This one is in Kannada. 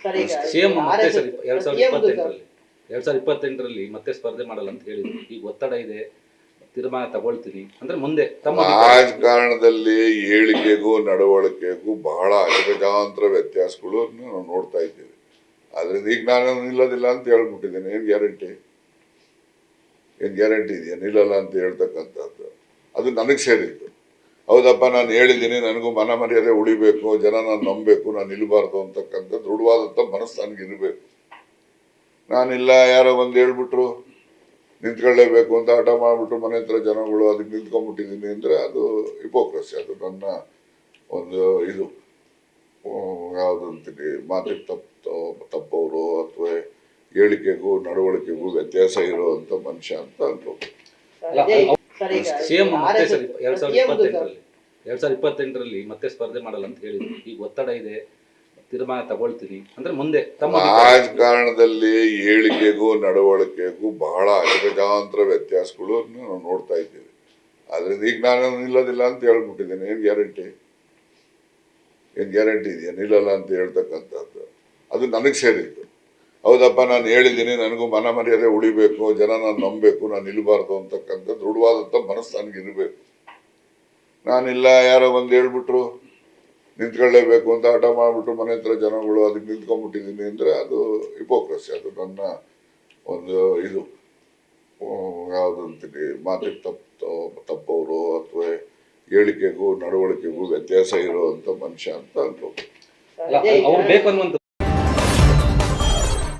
ಸಿಎಂ ಮತ್ತೆ ಸರ್ 2028ರಲ್ಲಿ ಮತ್ತೆ ಸ್ಪರ್ಧೆ ಮಾಡಲ್ಲ ಅಂತ ಹೇಳಿದ್ರು. ಈಗ ಒತ್ತಡ ಇದೆ, ತೀರ್ಮಾನ ತಗೊಳ್ತೀನಿ ಅಂದ್ರೆ ಮುಂದೆ ತಮ್ಮ ರಾಜಕಾರಣದಲ್ಲಿ ಹೇಳಿಕೆಗೂ ನಡವಳಿಕೆಗೂ ಬಹಳ ಅಜಗಜಾಂತರ ವ್ಯತ್ಯಾಸಗಳು ನಾವು ನೋಡ್ತಾ ಇದ್ದೀವಿ. ಆದ್ರಿಂದ ಈಗ ನಾನು ನಿಲ್ಲೋದಿಲ್ಲ ಅಂತ ಹೇಳ್ಬಿಟ್ಟಿದ್ದೇನೆ. ಏನ್ ಗ್ಯಾರಂಟಿ ಇದೆಯಾ ನಿಲ್ಲಲ್ಲ ಅಂತ ಹೇಳ್ತಕ್ಕಂಥದ್ದು? ಅದು ನನಗೆ ಸೇರಿದ್ದು. ಹೌದಪ್ಪ, ನಾನು ಹೇಳಿದ್ದೀನಿ, ನನಗೂ ಮನ ಮರ್ಯಾದೆ ಉಳಿಬೇಕು, ಜನ ನಾನು ನಂಬಬೇಕು, ನಾನು ನಿಲ್ಬಾರ್ದು ಅಂತಕ್ಕಂಥ ದೃಢವಾದಂಥ ಮನಸ್ಸು ನನಗಿರಬೇಕು. ನಾನಿಲ್ಲ, ಯಾರೋ ಒಂದು ಹೇಳ್ಬಿಟ್ರು ನಿಂತ್ಕೊಳ್ಳೇಬೇಕು ಅಂತ ಹಠ ಮಾಡಿಬಿಟ್ರು ಮನೆ ಹತ್ರ ಜನಗಳು, ಅದಕ್ಕೆ ನಿಂತ್ಕೊಂಡ್ಬಿಟ್ಟಿದ್ದೀನಿ ಅಂದರೆ ಅದು ಹಿಪೋಕ್ರಸಿ. ಅದು ನನ್ನ ಒಂದು ಇದು ಯಾವುದಂತೀನಿ, ಮಾತಿಗೆ ತಪ್ಪವರು ಅಥವಾ ಹೇಳಿಕೆಗೂ ನಡವಳಿಕೆಗೂ ವ್ಯತ್ಯಾಸ ಇರುವಂಥ ಮನುಷ್ಯ ಅಂತ ಅನ್ಕೋಬೇಕು. ಸಿಎಂ ಮತ್ತೆ ಸರ್ 2028ರಲ್ಲಿ ಮತ್ತೆ ಸ್ಪರ್ಧೆ ಮಾಡಲ್ಲ ಅಂತ ಹೇಳಿದ್ರು. ಈಗ ಒತ್ತಡ ಇದೆ, ತೀರ್ಮಾನ ತಗೊಳ್ತೀನಿ ಅಂದ್ರೆ ಮುಂದೆ ತಮ್ಮ ರಾಜಕಾರಣದಲ್ಲಿ ಹೇಳಿಕೆಗೂ ನಡವಳಿಕೆಗೂ ಬಹಳ ಅಜಗಜಾಂತರ ವ್ಯತ್ಯಾಸಗಳು ನಾವು ನೋಡ್ತಾ ಇದ್ದೀವಿ. ಆದ್ರಿಂದ ಈಗ ನಾನು ನಿಲ್ಲೋದಿಲ್ಲ ಅಂತ ಹೇಳ್ಬಿಟ್ಟಿದ್ದೇನೆ. ಏನ್ ಗ್ಯಾರಂಟಿ ಇದೆಯಾ ನಿಲ್ಲಲ್ಲ ಅಂತ ಹೇಳ್ತಕ್ಕಂಥದ್ದು? ಅದು ನನಗೆ ಸೇರಿದ್ದು. ಹೌದಪ್ಪ, ನಾನು ಹೇಳಿದ್ದೀನಿ, ನನಗೂ ಮನ ಮರ್ಯಾದೆ ಉಳಿಬೇಕು, ಜನ ನಾನು ನಂಬಬೇಕು, ನಾನು ನಿಲ್ಬಾರ್ದು ಅಂತಕ್ಕಂಥ ದೃಢವಾದಂಥ ಮನಸ್ಸು ನನಗಿರಬೇಕು. ನಾನಿಲ್ಲ, ಯಾರೋ ಒಂದು ಹೇಳ್ಬಿಟ್ರು ನಿಂತ್ಕೊಳ್ಳೇಬೇಕು ಅಂತ ಹಠ ಮಾಡಿಬಿಟ್ರು ಮನೆ ಹತ್ರ ಜನಗಳು, ಅದಕ್ಕೆ ನಿಂತ್ಕೊಂಡ್ಬಿಟ್ಟಿದ್ದೀನಿ ಅಂದರೆ ಅದು ಹಿಪೋಕ್ರಸಿ. ಅದು ನನ್ನ ಒಂದು ಇದು ಯಾವುದಂತೀನಿ, ಮಾತಿಗೆ ತಪ್ಪವರು ಅಥವಾ ಹೇಳಿಕೆಗೂ ನಡವಳಿಕೆಗೂ ವ್ಯತ್ಯಾಸ ಇರುವಂಥ ಮನುಷ್ಯ ಅಂತ ಅನ್ಕೋಬೇಕು. ಅವ್ರು ಬೇಕು ಅನ್ನುವಂಥ